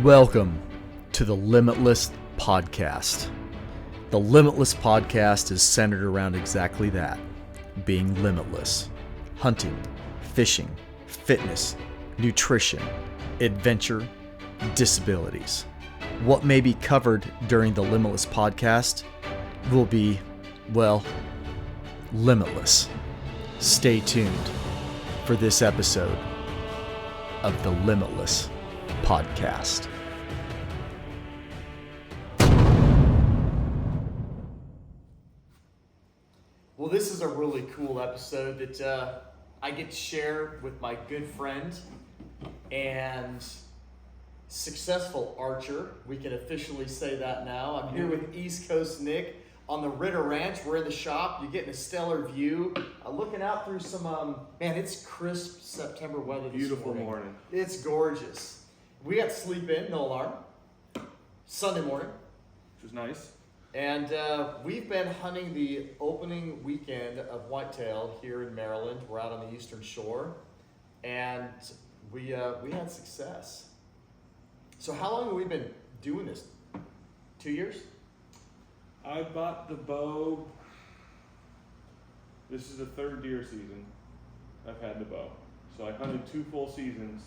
Welcome to the LIMB-itless Podcast. The LIMB-itless Podcast is centered around exactly that, being limitless. Hunting, fishing, fitness, nutrition, adventure, disabilities. What may be covered during the LIMB-itless Podcast will be, well, limitless. Stay tuned for this episode of the LIMB-itless Podcast. Well, this is a really cool episode that I get to share with my good friend and successful archer. We can officially say that now. I'm here with East Coast Nick on the Ritter Ranch. We're in the shop. You're getting a stellar view. Looking out through some, man, it's crisp September weather this Beautiful morning. It's gorgeous. We got to sleep in, no alarm, Sunday morning. Which was nice. And we've been hunting the opening weekend of Whitetail here in Maryland. We're out on the Eastern Shore, and we had success. So how long have we been doing this? 2 years? I bought the bow. This is the third deer season I've had the bow. So I hunted 2 full seasons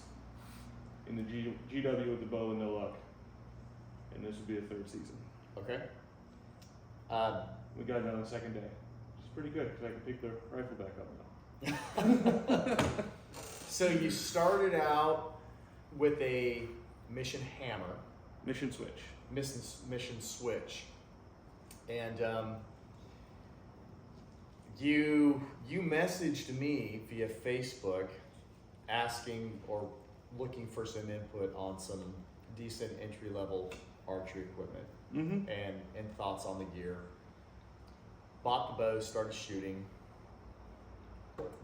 in the GW with the bow and no luck. And this will be the 3rd season. Okay. We got it on the 2nd day. Which is pretty good because I can pick the rifle back up now. So you started out with a Mission Hammer. Mission switch. Mission switch. And you messaged me via Facebook asking or looking for some input on some decent entry-level archery equipment and thoughts on the gear. Bought the bow, started shooting.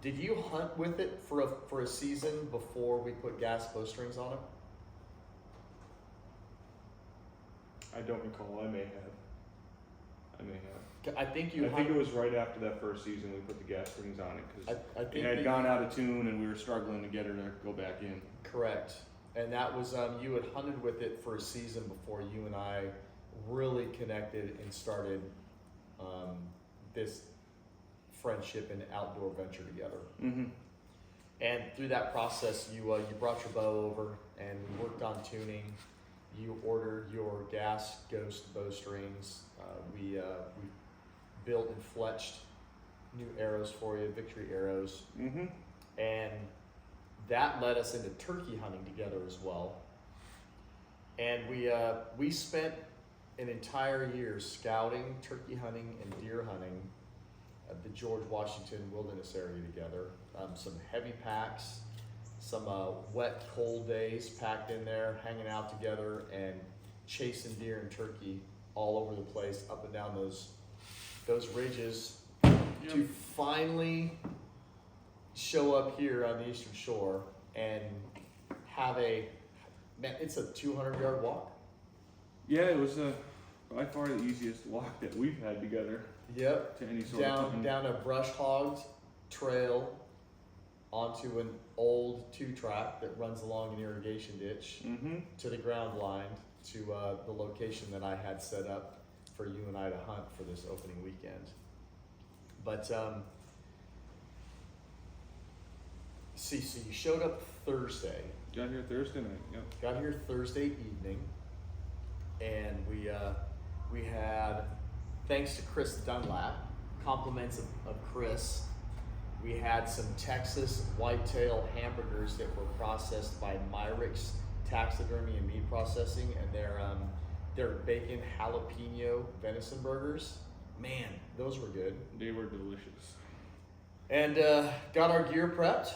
Did you hunt with it for a season before we put gas bowstrings on it? I don't recall. I may have. I think it was right after that first season we put the gas springs on it because it had gone out of tune and we were struggling to get her to go back in. Correct. And that was, you had hunted with it for a season before you and I really connected and started this friendship and outdoor venture together. Mm-hmm. And through that process, you brought your bow over and we worked on tuning. You ordered your gas ghost bowstrings. We built and fletched new arrows for you, victory arrows. Mm-hmm. And that led us into turkey hunting together as well. And we spent an entire year scouting, turkey hunting, and deer hunting the George Washington Wilderness area together. Some heavy packs, some wet, cold days packed in there, hanging out together and chasing deer and turkey all over the place, up and down those ridges, to finally show up here on the Eastern Shore and have it's a 200-yard walk. Yeah, it was by far the easiest walk that we've had together. Yep. To any sort of down a brush hogged trail onto an old 2-track that runs along an irrigation ditch to the ground line to the location that I had set up for you and I to hunt for this opening weekend. But so you showed up Thursday. Got here Thursday night. Yep. Got here Thursday evening, and we had, thanks to Chris Dunlap, compliments of Chris, we had some Texas whitetail hamburgers that were processed by Myricks Taxidermy and Meat Processing, and they're bacon jalapeno venison burgers. Man, those were good. They were delicious. And got our gear prepped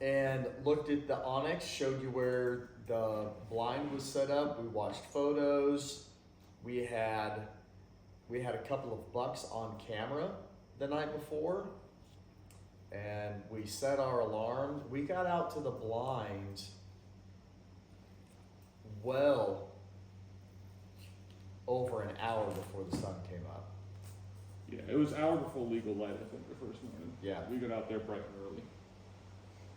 and looked at the Onyx, showed you where the blind was set up. We watched photos. We had a couple of bucks on camera the night before, and we set our alarm. We got out to the blind well over an hour before the sun came up. Yeah, it was hour before legal light, I think, the first morning. Yeah. We got out there bright and early.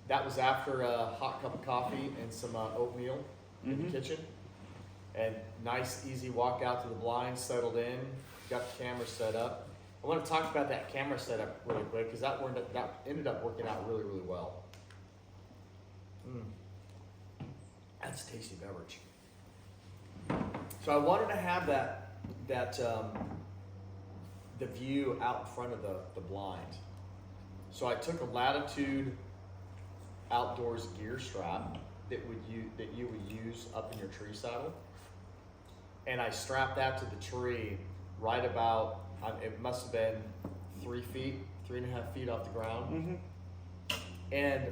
That was after a hot cup of coffee and some oatmeal. in the kitchen. And nice, easy walk out to the blind, settled in, got the camera set up. I want to talk about that camera setup really quick because that ended up working out really, really well. That's a tasty beverage. So I wanted to have the view out in front of the blind. So I took a Latitude Outdoors gear strap that you would use up in your tree saddle, and I strapped that to the tree right about, it must have been 3.5 feet off the ground. And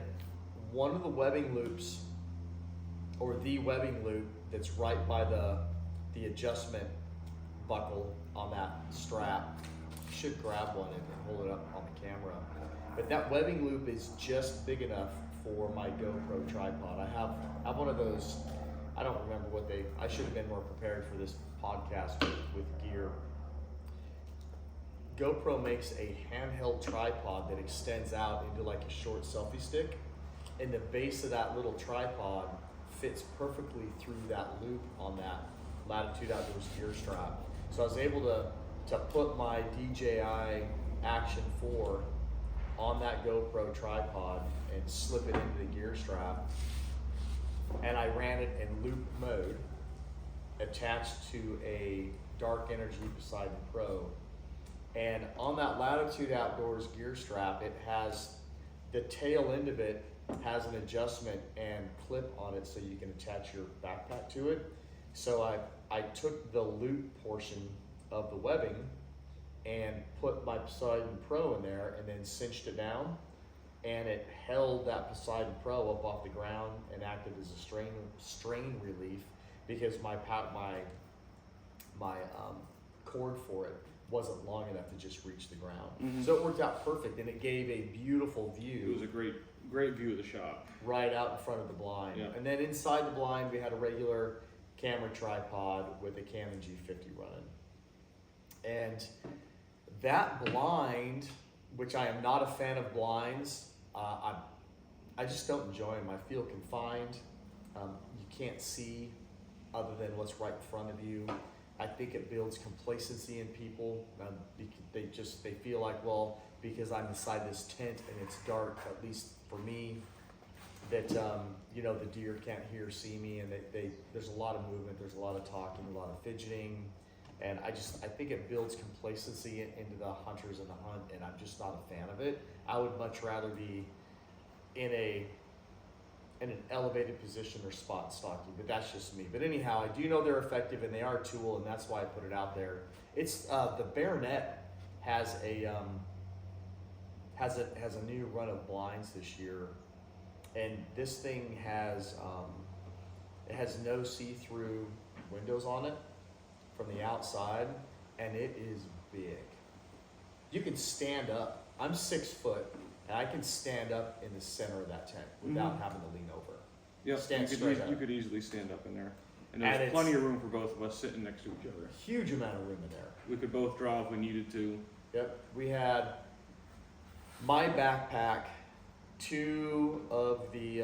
one of the webbing loops, or the webbing loop that's right by the adjustment buckle on that strap, you should grab one and hold it up on the camera. But that webbing loop is just big enough for my GoPro tripod. I have one of those. I don't remember I should have been more prepared for this podcast with gear. GoPro makes a handheld tripod that extends out into like a short selfie stick, and the base of that little tripod fits perfectly through that loop on that Latitude Outdoors gear strap. So I was able to put my DJI Action 4 on that GoPro tripod and slip it into the gear strap, and I ran it in loop mode attached to a Dark Energy Poseidon Pro. And on that Latitude Outdoors gear strap, it has the tail end of it has an adjustment and clip on it so you can attach your backpack to it. So I took the loop portion of the webbing and put my Poseidon Pro in there and then cinched it down, and it held that Poseidon Pro up off the ground and acted as a strain relief because my cord for it wasn't long enough to just reach the ground. So it worked out perfect, and it gave a beautiful view. It was a great view of the shop. Right out in front of the blind. Yeah. And then inside the blind, we had a regular camera tripod with a Canon G50 running. And that blind, which I am not a fan of blinds, I just don't enjoy them. I feel confined. You can't see other than what's right in front of you. I think it builds complacency in people. They feel like, well, because I'm inside this tent and it's dark, at least for me, that the deer can't hear or see me, and there's a lot of movement, there's a lot of talking, a lot of fidgeting, and I think it builds complacency into the hunters and the hunt, and I'm just not a fan of it. I would much rather be in an elevated position or spot stalking, but that's just me. But anyhow, I do know they're effective and they are a tool, and that's why I put it out there. It's the Baronet has a new run of blinds this year, and this thing has it has no see-through windows on it from the outside, and it is big. You can stand up. I'm 6 foot, and I can stand up in the center of that tent without having to lean over. Yeah, you could easily stand up in there. And there's plenty of room for both of us sitting next to each other. Huge amount of room in there. We could both draw if we needed to. Yep, we had my backpack, 2 of the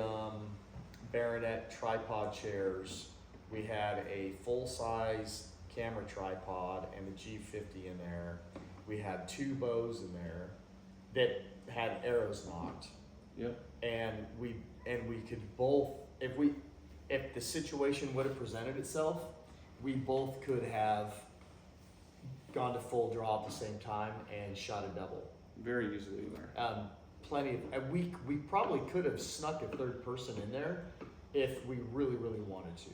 Baronet tripod chairs. We had a full-size camera tripod and the G50 in there. We had 2 bows in there that had arrows knocked. Yep. And we could both, if the situation would have presented itself, we both could have gone to full draw at the same time and shot a double. Very easily in there. Plenty of, we probably could have snuck a third person in there if we really, really wanted to.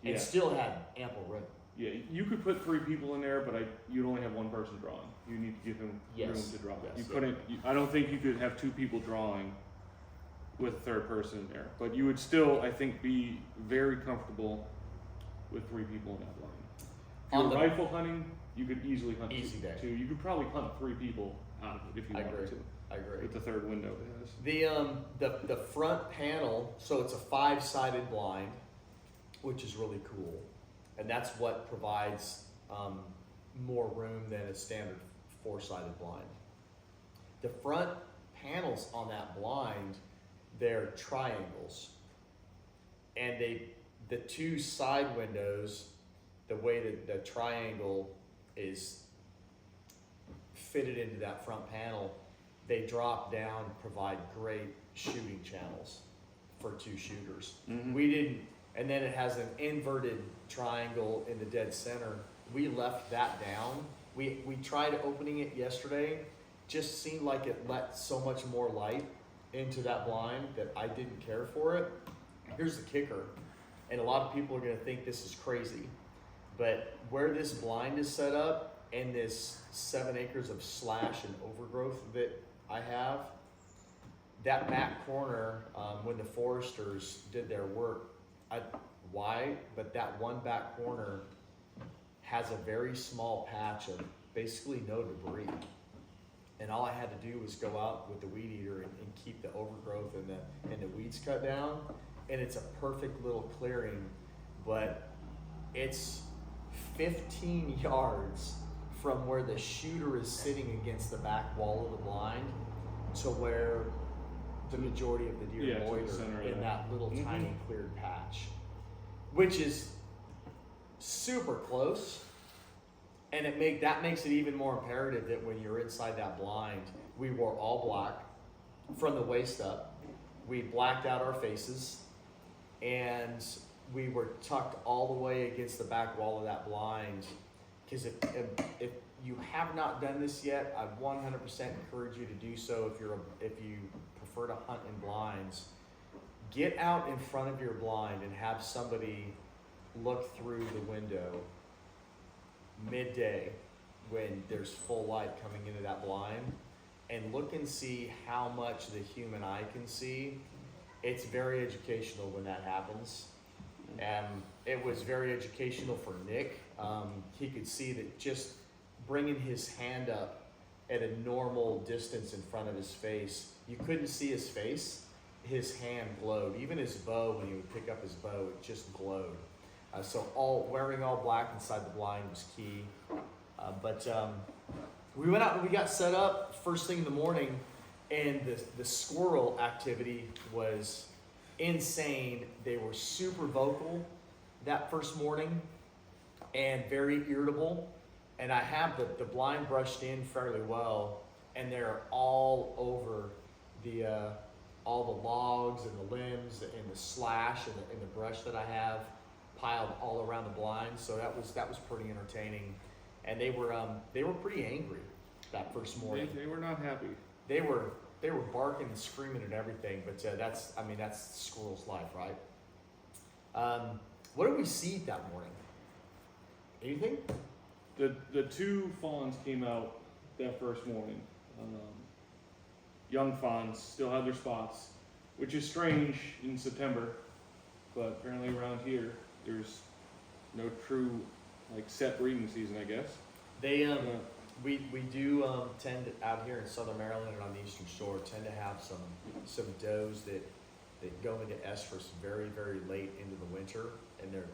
And still had ample room. Yeah, you could put 3 people in there, but you'd only have 1 person drawing. You need to give him room to draw. Yes. You couldn't. I don't think you could have 2 people drawing with a third person in there. But you would still, I think, be very comfortable with 3 people in that blind. If you're rifle hunting, you could easily hunt two. You could probably hunt 3 people out of it if you wanted to. I agree. With the third window it has. The front panel, so it's a 5-sided blind, which is really cool. And that's what provides more room than a standard 4-sided blind. The front panels on that blind, they're triangles, and the two side windows, the way that the triangle is fitted into that front panel, they drop down, provide great shooting channels for two shooters. Mhm. We didn't, and then it has an inverted triangle in the dead center. We left that down. We tried opening it yesterday, just seemed like it let so much more light into that blind that I didn't care for it. Here's the kicker, and a lot of people are gonna think this is crazy, but where this blind is set up and this 7 acres of slash and overgrowth that I have, that back corner, when the foresters did their work, but that one back corner has a very small patch of basically no debris. And all I had to do was go out with the weed eater and keep the overgrowth and the weeds cut down. And it's a perfect little clearing, but it's 15 yards from where the shooter is sitting against the back wall of the blind to where the majority of the deer loiter in that little tiny cleared patch, which is super close. And that makes it even more imperative that when you're inside that blind, we wore all black from the waist up. We blacked out our faces, and we were tucked all the way against the back wall of that blind. Because if you have not done this yet, I 100% encourage you to do so. If you prefer to hunt in blinds, get out in front of your blind and have somebody look through the window midday when there's full light coming into that blind, and look and see how much the human eye can see. It's very educational when that happens. And it was very educational for Nick. He could see that just bringing his hand up at a normal distance in front of his face, you couldn't see his face, his hand glowed. Even his bow, when he would pick up his bow, it just glowed. So wearing all black inside the blind was key. But we went out and we got set up first thing in the morning, and the squirrel activity was insane. They were super vocal that first morning and very irritable. And I have the blind brushed in fairly well, and they're all over all the logs and the limbs and the slash and the brush that I have piled all around the blind. So that was pretty entertaining. And they were pretty angry that first morning. They were not happy. They were barking and screaming at everything, but that's squirrel's life, right? What did we see that morning? Anything? The two fawns came out that first morning. Young fawns still had their spots, which is strange in September, but apparently around here there's no true set breeding season, I guess. They we do tend to, out here in Southern Maryland and on the Eastern Shore, tend to have some does that go into estrus very, very late into the winter, and they're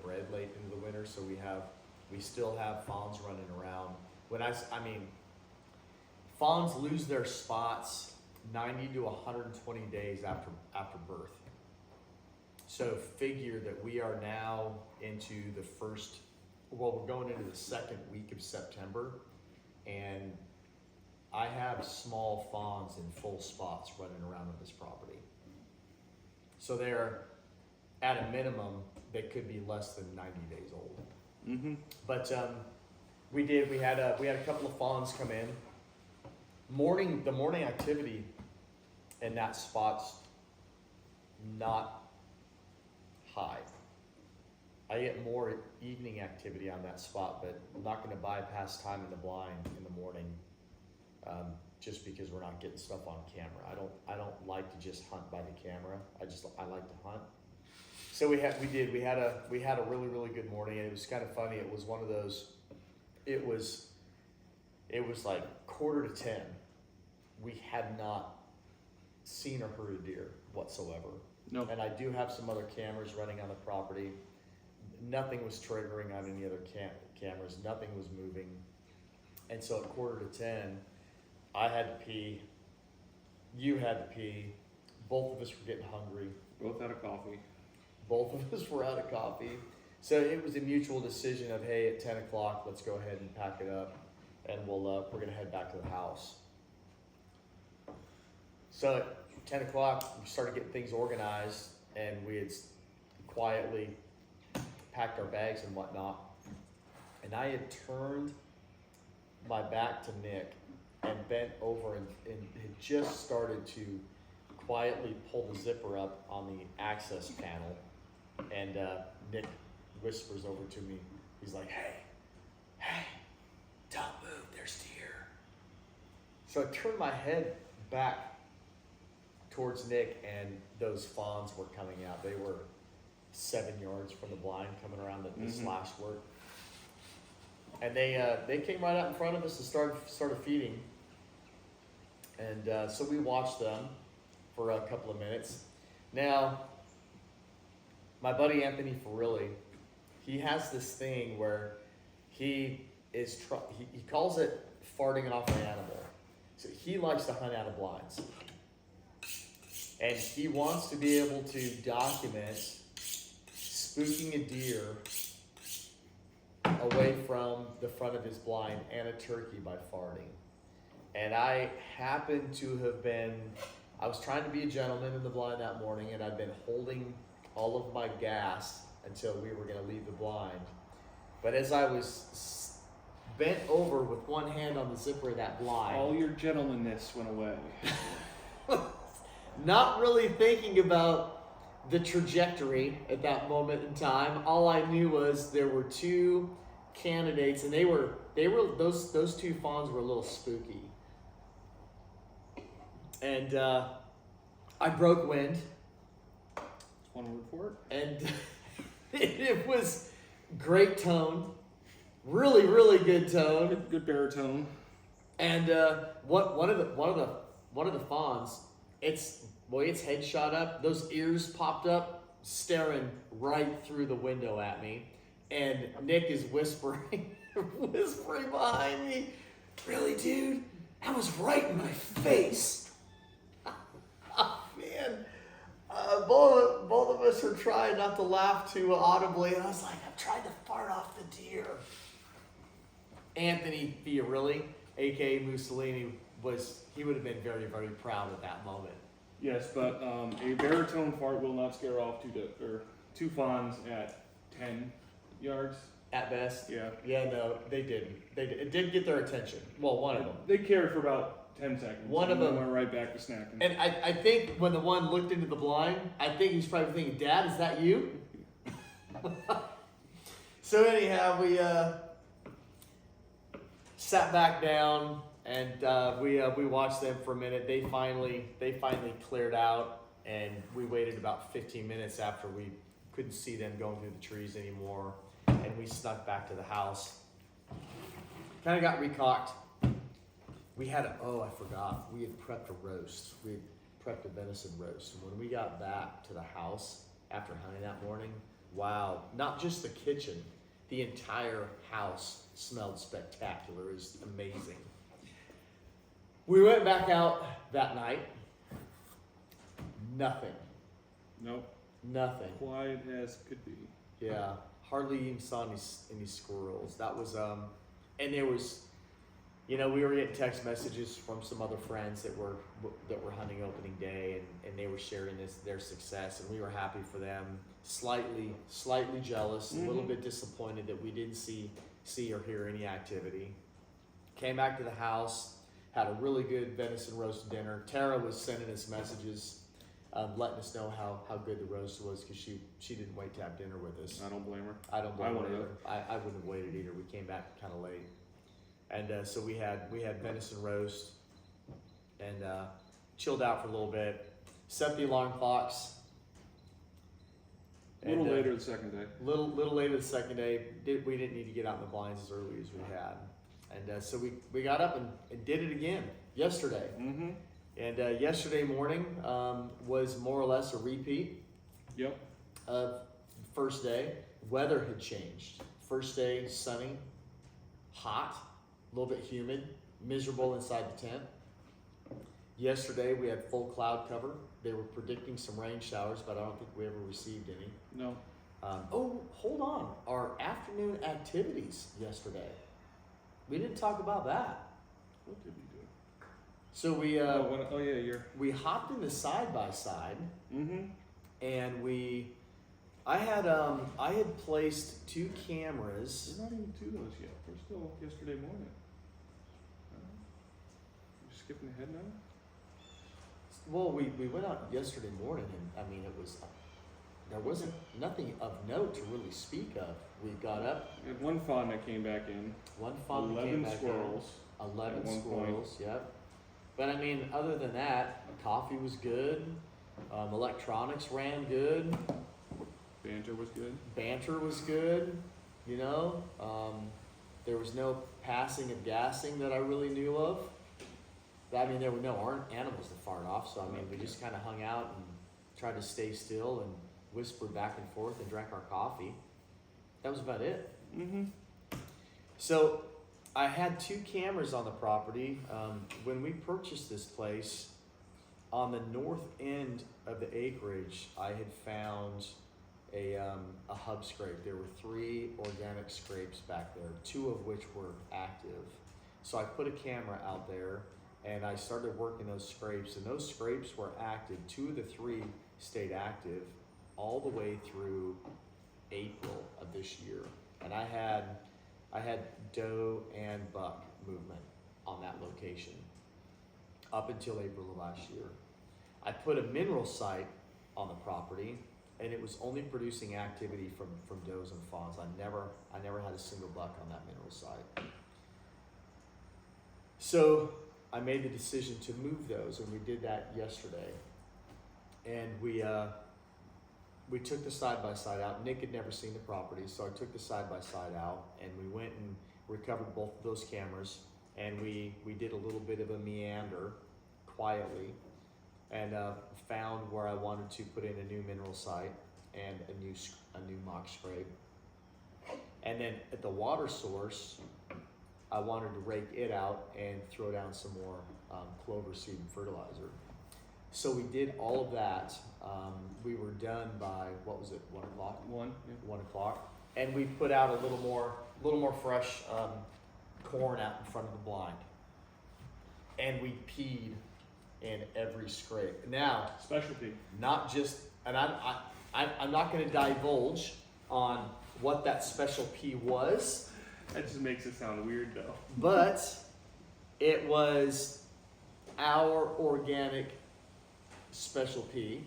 bred late into the winter. So we still have fawns running around. Fawns lose their spots 90 to 120 days after birth. So figure that we are now into we're going into the second week of September, and I have small fawns in full spots running around on this property. So they're, at a minimum, they could be less than 90 days old. Mm-hmm. But we had a couple of fawns come in. The morning activity in that spot's not high. I get more evening activity on that spot, but I'm not going to bypass time in the blind in the morning, just because we're not getting stuff on camera. I don't like to just hunt by the camera. I like to hunt. So we had a really, really good morning, and it was kind of funny. It was one of those. It was like 9:45. We had not seen or heard a deer whatsoever. No. And I do have some other cameras running on the property. Nothing was triggering on any other cameras. Nothing was moving. And so at 9:45, I had to pee. You had to pee. Both of us were getting hungry. Both had a coffee. Both of us were out of coffee. So it was a mutual decision of, hey, at 10 o'clock, let's go ahead and pack it up, and we're going to head back to the house. So at 10 o'clock, we started getting things organized, and we had quietly packed our bags and whatnot. And I had turned my back to Nick and bent over and had just started to quietly pull the zipper up on the access panel. And Nick whispers over to me. He's like, hey, don't move, there's deer. So I turned my head back towards Nick, and those fawns were coming out. They were 7 yards from the blind, coming around the slash work. And they came right out in front of us and started feeding. And so we watched them for a couple of minutes. Now, my buddy Anthony Ferrilli, he has this thing where he calls it farting off an animal. So he likes to hunt out of blinds. And he wants to be able to document spooking a deer away from the front of his blind and a turkey by farting. And I happened to have I was trying to be a gentleman in the blind that morning, and I'd been holding all of my gas until we were going to leave the blind. But as I was bent over with one hand on the zipper of that blind, all your gentlemanness went away. Not really thinking about the trajectory at that moment in time. All I knew was there were two candidates, and those two fawns were a little spooky. And I broke wind. That's one word for it. And it was great tone, really, really good tone, Good baritone. And one of the fawns, its head shot up, those ears popped up, staring right through the window at me, and Nick is whispering behind me, "Really, dude? That was right in my face." Oh, man. Both of us are trying not to laugh too audibly. And I was like, I'm trying to fart off the deer. Anthony Fiorilli, a.k.a. Mussolini, he would have been very, very proud at that moment. Yes, but a baritone fart will not scare off two fawns at 10 yards. At best? Yeah. Yeah, no, they didn't. It did get their attention. Well, one of them. They cared for about 10 seconds. One of them went right back to snacking. And I think when the one looked into the blind, I think he's probably thinking, "Dad, is that you?" So anyhow, we sat back down and we watched them for a minute. They finally cleared out, and we waited about 15 minutes after we couldn't see them going through the trees anymore, and we snuck back to the house. Kind of got recocked. We had I forgot. We had prepped a roast. We had prepped a venison roast. And when we got back to the house after hunting that morning, wow, not just the kitchen, the entire house smelled spectacular. It was amazing. We went back out that night. Nothing. Nope. Nothing. Quiet as could be. Yeah. Hardly even saw any squirrels. That was, and there was, we were getting text messages from some other friends that were hunting opening day, and they were sharing their success, and we were happy for them. Slightly jealous, a little bit disappointed that we didn't see or hear any activity. Came back to the house, had a really good venison roast dinner. Tara was sending us messages, letting us know how good the roast was, because she didn't wait to have dinner with us. I don't blame her. I don't blame her wouldn't either. I wouldn't have waited either. We came back kind of late. And so we had venison roast and chilled out for a little bit. Set the alarm clocks. A little later the second day. Little later the second day. We didn't need to get out in the blinds as early as we had. And so we got up and did it again yesterday. Mm-hmm. And yesterday morning was more or less a repeat. Yep. Of first day. Weather had changed. First day, sunny, hot, a little bit humid, miserable inside the tent. Yesterday we had full cloud cover. They were predicting some rain showers, but I don't think we ever received any. No. Oh, hold on. Our afternoon activities yesterday. We didn't talk about that. What did we do? So we you're. we hopped in the side by side, Mm-hmm. and I had placed 2 cameras. We're not even to those yet. We're still yesterday morning. You're skipping ahead now? Well, we went out yesterday morning, and I mean there wasn't nothing of note to really speak of. We got up. We had one fawn that came back in. One fawn that came 11 back squirrels. in. 11 at one squirrels. Yep. But I mean, other than that, coffee was good. Electronics ran good. Banter was good. Banter was good. You know, there was no passing of gassing that I really knew of. I mean, there were no animals that fired off, so I mean, we just kind of hung out and tried to stay still and whispered back and forth and drank our coffee. That was about it. Mm-hmm. So I had 2 cameras on the property. When we purchased this place, on the north end of the acreage, I had found a hub scrape. There were 3 organic scrapes back there, 2 of which were active. So I put a camera out there and I started working those scrapes, and those scrapes were active. 2 of the 3 stayed active all the way through April of this year. And I had doe and buck movement on that location up until April of last year. I put a mineral site on the property, and it was only producing activity from does and fawns. I never had a single buck on that mineral site. So I made the decision to move those, and we did that yesterday. And we took the side-by-side out. Nick had never seen the property, so I took the side-by-side out, and we went and recovered both of those cameras, and we did a little bit of a meander quietly, and found where I wanted to put in a new mineral site and a new mock scrape. And then at the water source, I wanted to rake it out and throw down some more clover seed and fertilizer. So we did all of that. We were done by, what was it, 1 o'clock? 1, yeah. 1 o'clock. And we put out a little more fresh corn out in front of the blind. And we peed in every scrape. Now, Specialty. not just, and I'm not gonna divulge on what that special pee was, That just makes it sound weird though. but it was our organic special pea,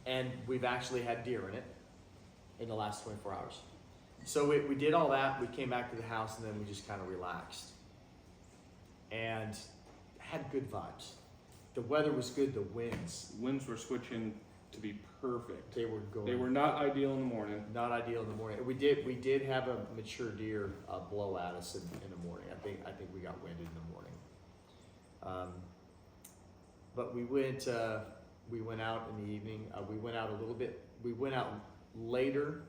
and we've actually had deer in it in the last 24 hours. So we did all that, we came back to the house, and then we just kind of relaxed and had good vibes. The weather was good, the winds, Winds were switching to be perfect. they were going. They were not ideal in the morning. Not ideal in the morning. We did have a mature deer blow at us in the morning. I think we got winded in the morning. But we went out in the evening. We went out a little bit. We went out later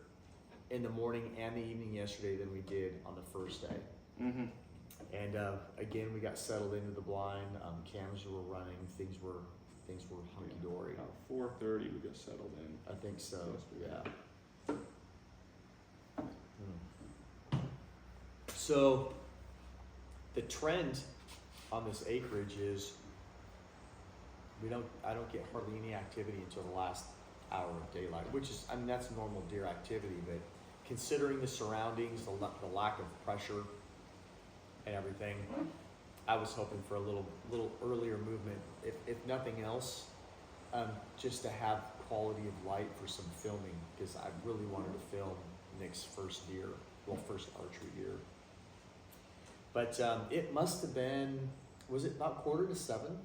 in the morning and the evening yesterday than we did on the first day. Mm-hmm. And again, we got settled into the blind. Cameras were running. Things were hunky dory. About 4:30 we got settled in. I think so. Yeah. So the trend on this acreage is I don't get hardly any activity until the last hour of daylight, which is, I mean, that's normal deer activity, but considering the surroundings, the lack of pressure and everything, I was hoping for a little earlier movement, if nothing else, just to have quality of light for some filming, because I really wanted to film Nick's first archery deer. But it must have been, was it about 6:45?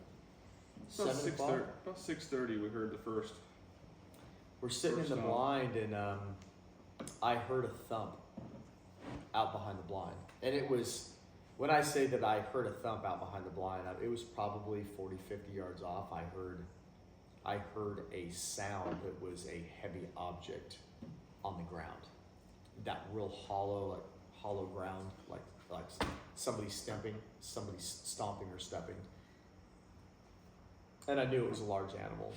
About 7 o'clock? About 6:30 we heard the first. We're sitting in the sound. blind, and I heard a thump out behind the blind. And it was, when I say that I heard a thump out behind the blind, it was probably 40, 50 yards off. I heard a sound that was a heavy object on the ground. That real hollow ground, like somebody stomping or stepping. and I knew it was a large animal.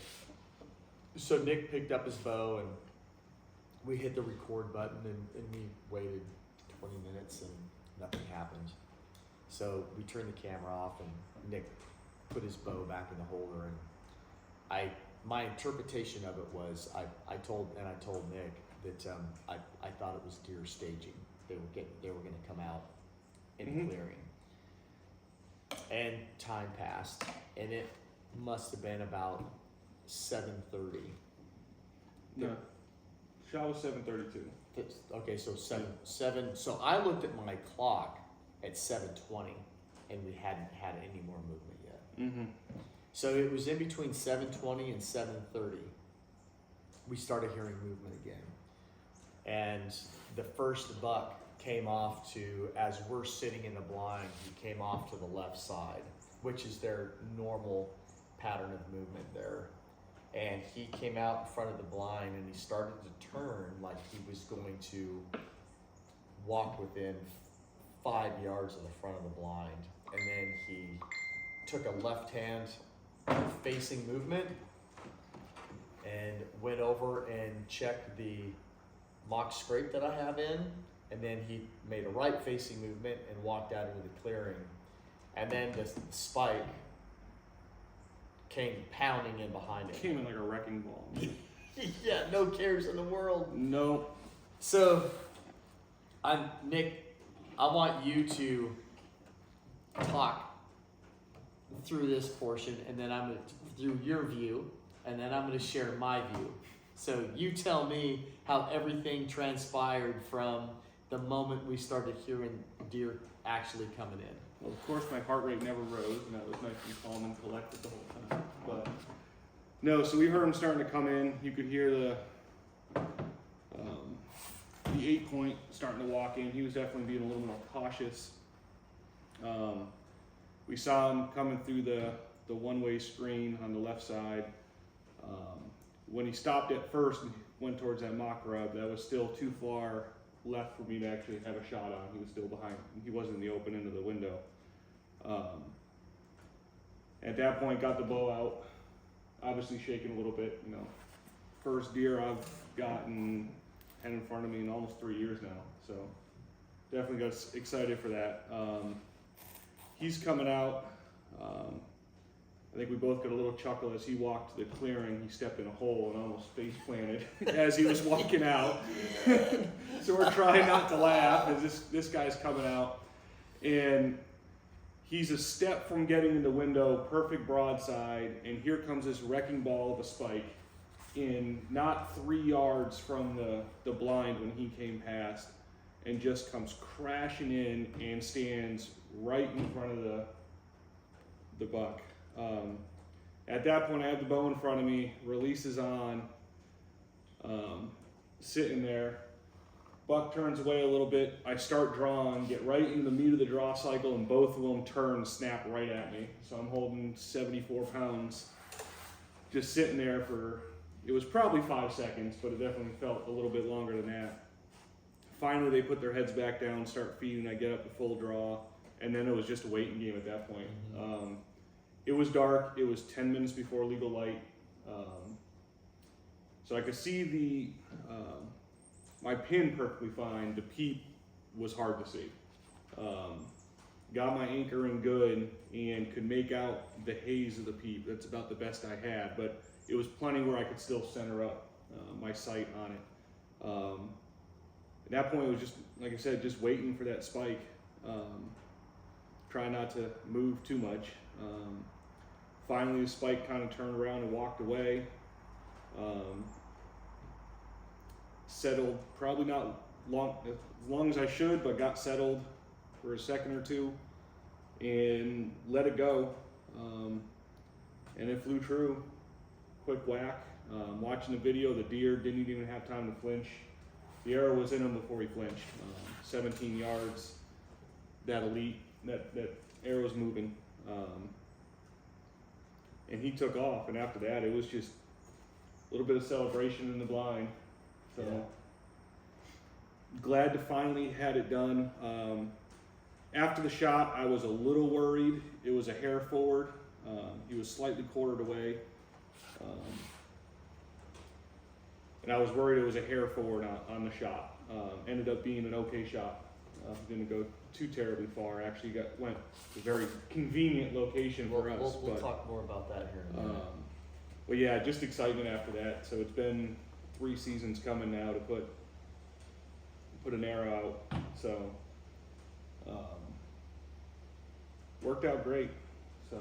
So Nick picked up his bow and we hit the record button and we waited 20 minutes and nothing happened. So we turned the camera off and Nick put his bow back in the holder, and my interpretation of it was I told Nick that I thought it was deer staging. They were going to come out in the clearing. And time passed, and it must have been about 7:30. No, shot was 7:32. Okay, so seven. So I looked at my clock at 7:20, and we hadn't had any more movement yet. Mm-hmm. So it was in between 7:20 and 7:30. We started hearing movement again, and the first buck came off to, as we're sitting in the blind, he came off to the left side, which is their normal pattern of movement there. And he came out in front of the blind and he started to turn like he was going to walk within 5 yards of the front of the blind. And then he took a left hand facing movement and went over and checked the mock scrape that I have in. And then he made a right facing movement and walked out into the clearing. And then the spike came pounding in behind him. Came in like a wrecking ball. Yeah, no cares in the world. No. So, Nick, I want you to talk through this portion, and then I'm going to, through your view, and then I'm going to share my view. So you tell me how everything transpired from the moment we started hearing deer actually coming in. Well, of course, my heart rate never rose, and that was nice and calm and collected the whole time. But no, so we heard him starting to come in. You could hear the 8-point starting to walk in. He was definitely being a little more cautious. We saw him coming through the one-way screen on the left side. When he stopped at first and went towards that mock rub, that was still too far left for me to actually have a shot on. He was still behind. He wasn't in the open end of the window. At that point, got the bow out, obviously shaking a little bit. You know, first deer I've gotten had in front of me in almost 3 years now, so definitely got excited for that. He's coming out. I think we both got a little chuckle as he walked to the clearing. He stepped in a hole and almost face planted as he was walking out. So we're trying not to laugh as this guy's coming out, and he's a step from getting in the window, perfect broadside, and here comes this wrecking ball of a spike in not 3 yards from the blind when he came past, and just comes crashing in and stands right in front of the buck. At that point, I have the bow in front of me, release is on, sitting there. Buck turns away a little bit. I start drawing, get right into the meat of the draw cycle, and both of them turn, snap right at me. So I'm holding 74 pounds, just sitting there for, it was probably 5 seconds, but it definitely felt a little bit longer than that. Finally, they put their heads back down, start feeding. I get up to full draw, and then it was just a waiting game at that point. It was dark. It was 10 minutes before legal light. So I could see my pin perfectly fine. The peep was hard to see. Got my anchor in good and could make out the haze of the peep. That's about the best I had, but it was plenty where I could still center up my sight on it. At that point, it was just, like I said, just waiting for that spike. Try not to move too much. Finally, the spike kind of turned around and walked away. Settled, probably not as long as I should, but got settled for a second or two and let it go. And it flew true. Quick whack. Watching the video, the deer didn't even have time to flinch. The arrow was in him before he flinched. 17 yards, that elite, that arrow's moving. And he took off, and after that, it was just a little bit of celebration in the blind. So glad to finally had it done. After the shot, I was a little worried. It was a hair forward. He was slightly quartered away. And I was worried it was a hair forward on the shot. Ended up being an okay shot. Didn't go too terribly far. Actually went a very convenient location for us. We'll talk more about that here in a minute. But yeah, just excitement after that. So it's been 3 seasons coming now to put an arrow out. So worked out great. So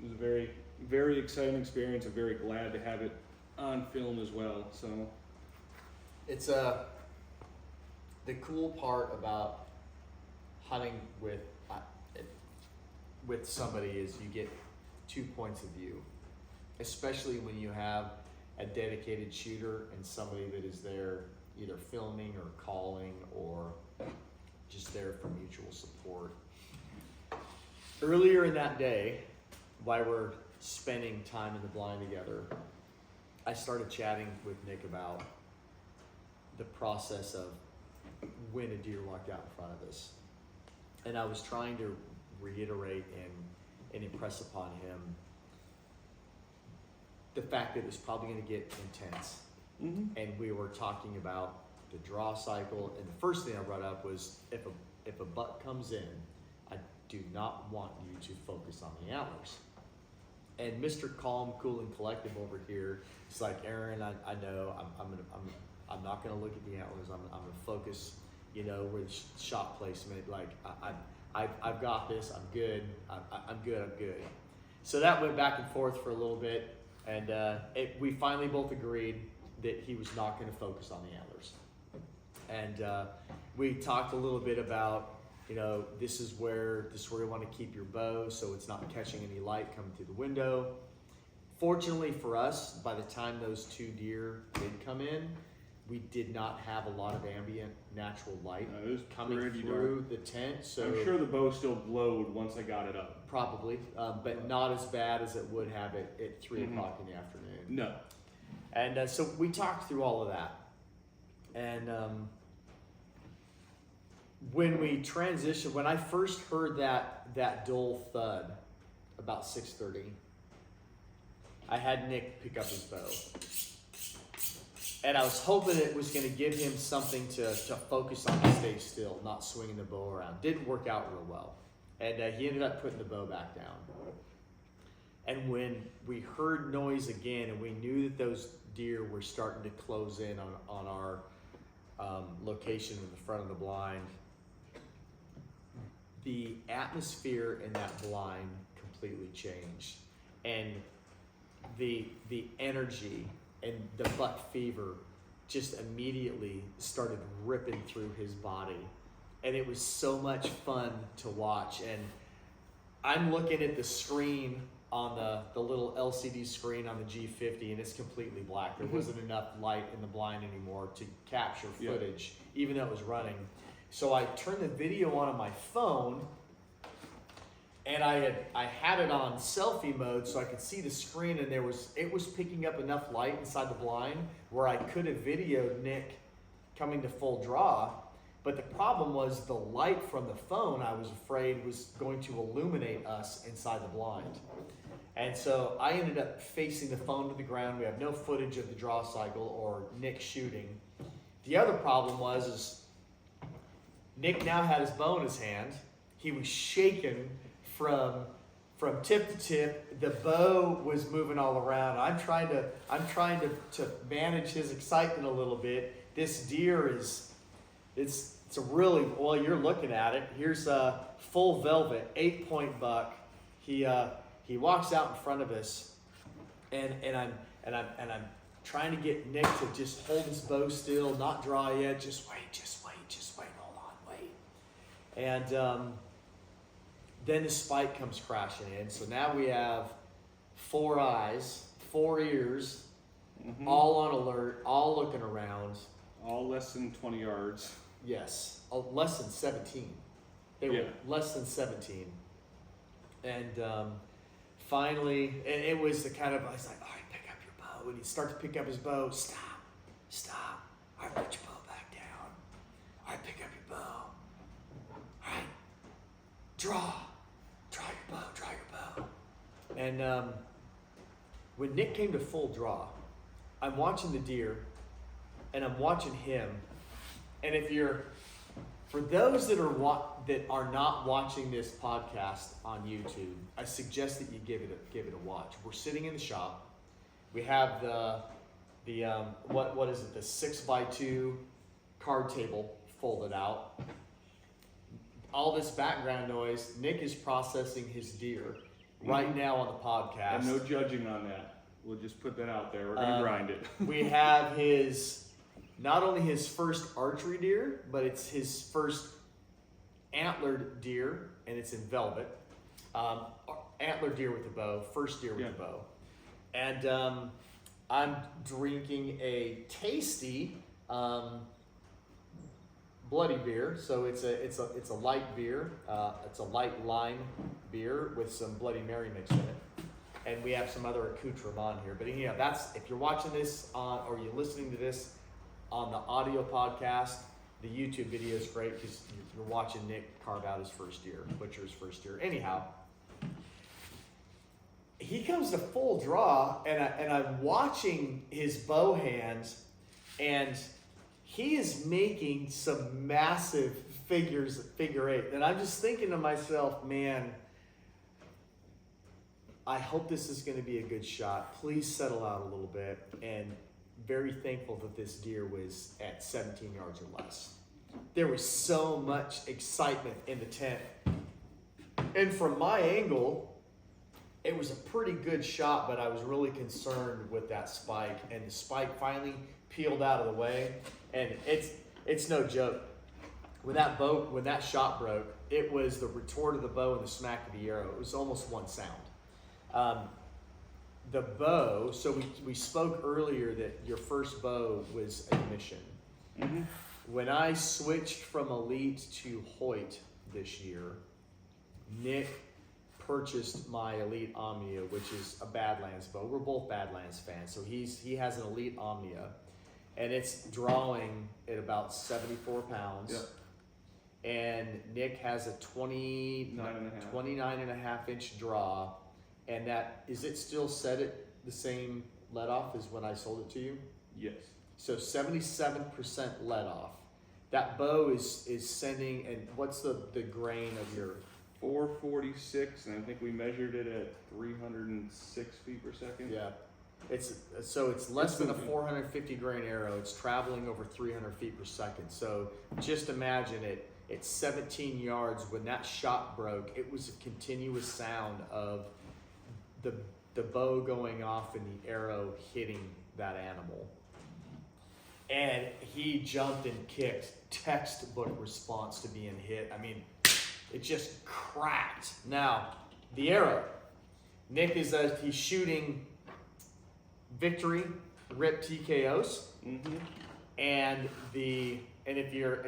it was a very, very exciting experience. I'm very glad to have it on film as well. So It's the cool part about hunting with somebody is you get 2 points of view, especially when you have a dedicated shooter and somebody that is there either filming or calling or just there for mutual support. Earlier in that day, while we're spending time in the blind together, I started chatting with Nick about the process of when a deer walked out in front of us. And I was trying to reiterate and impress upon him the fact that it was probably going to get intense. Mm-hmm. And we were talking about the draw cycle. And the first thing I brought up was if a buck comes in, I do not want you to focus on the antlers. And Mr. Calm, Cool, and Collective over here is like, Aaron, I know I'm not going to look at the antlers. I'm going to focus, with shot placement. Like I've got this. I'm good. I'm good. So that went back and forth for a little bit, and we finally both agreed that he was not going to focus on the antlers. And we talked a little bit about, this is where you want to keep your bow so it's not catching any light coming through the window. Fortunately for us, by the time those 2 deer did come in, we did not have a lot of ambient natural light coming through the tent. So I'm sure the bow still glowed once I got it up. Probably, but not as bad as it would have at 3 o'clock in the afternoon. No. And so we talked through all of that. And when we transitioned, when I first heard that dull thud about 6:30, I had Nick pick up his bow. And I was hoping it was going to give him something to focus on, to stay still, not swinging the bow around. Didn't work out real well. And he ended up putting the bow back down. And when we heard noise again, and we knew that those deer were starting to close in on our location in the front of the blind, the atmosphere in that blind completely changed. And the energy and the buck fever just immediately started ripping through his body. And it was so much fun to watch. And I'm looking at the screen on the little LCD screen on the G50, and it's completely black. There wasn't enough light in the blind anymore to capture footage, even though it was running. So I turned the video on my phone, and I had it on selfie mode so I could see the screen, and it was picking up enough light inside the blind where I could have videoed Nick coming to full draw. But the problem was the light from the phone, I was afraid, was going to illuminate us inside the blind. And so I ended up facing the phone to the ground. We have no footage of the draw cycle or Nick shooting. The other problem was Nick now had his bow in his hand. He was shaking from tip to tip. The bow was moving all around. I'm trying to manage his excitement a little bit. This deer it's a really, well, you're looking at it. Here's a full velvet 8-point buck. He walks out in front of us, and I'm trying to get Nick to just hold his bow still, not draw yet. Just wait, hold on, wait. And then the spike comes crashing in. So now we have 4 eyes, 4 ears, all on alert, all looking around. All less than 20 yards. Yes, less than 17. They were less than 17. And finally, and it was the kind of, I was like, all right, pick up your bow. And he'd start to pick up his bow. Stop. All right, put your bow back down. All right, pick up your bow. All right, draw your bow. And when Nick came to full draw, I'm watching the deer, and I'm watching him. And for those that are not watching this podcast on YouTube, I suggest that you give it a watch. We're sitting in the shop. We have the what is it? The 6x2 card table folded out. All this background noise. Nick is processing his deer right now on the podcast. And no judging on that. We'll just put that out there. We're gonna grind it. We have not only his first archery deer, but it's his first antlered deer, and it's in velvet. Antlered deer with a bow, first deer with a bow. And I'm drinking a tasty bloody beer. So it's a light beer. It's a light lime beer with some Bloody Mary mix in it. And we have some other accoutrement here. But anyhow, if you're watching this or you're listening to this on the audio podcast, the YouTube video is great because you're watching Nick carve out his first deer, butcher his first deer. Anyhow, he comes to full draw, and I'm watching his bow hands, and he is making some massive figure eight. And I'm just thinking to myself, man, I hope this is going to be a good shot. Please settle out a little bit. And very thankful that this deer was at 17 yards or less. There was so much excitement in the tent. And from my angle, it was a pretty good shot, but I was really concerned with that spike. And the spike finally peeled out of the way. And it's no joke. When that shot broke, it was the retort of the bow and the smack of the arrow. It was almost one sound. The bow, so we spoke earlier that your first bow was a mission. Mm-hmm. When I switched from Elite to Hoyt this year, Nick purchased my Elite Omnia, which is a Badlands bow. We're both Badlands fans, so he has an Elite Omnia, and it's drawing at about 74 pounds. Yep. And Nick has a 29 and a half inch draw. And is it still set at the same let off as when I sold it to you? Yes. So 77% let off. That bow is sending, and what's the grain of your? 446, and I think we measured it at 306 feet per second. Yeah. It's less than a 450 grain arrow. It's traveling over 300 feet per second. So just imagine it at 17 yards when that shot broke. It was a continuous sound of the bow going off and the arrow hitting that animal. And he jumped and kicked, textbook response to being hit. I mean, it just cracked. Now, the arrow. Nick he's shooting Victory Rip TKOs. Mm-hmm. And if you're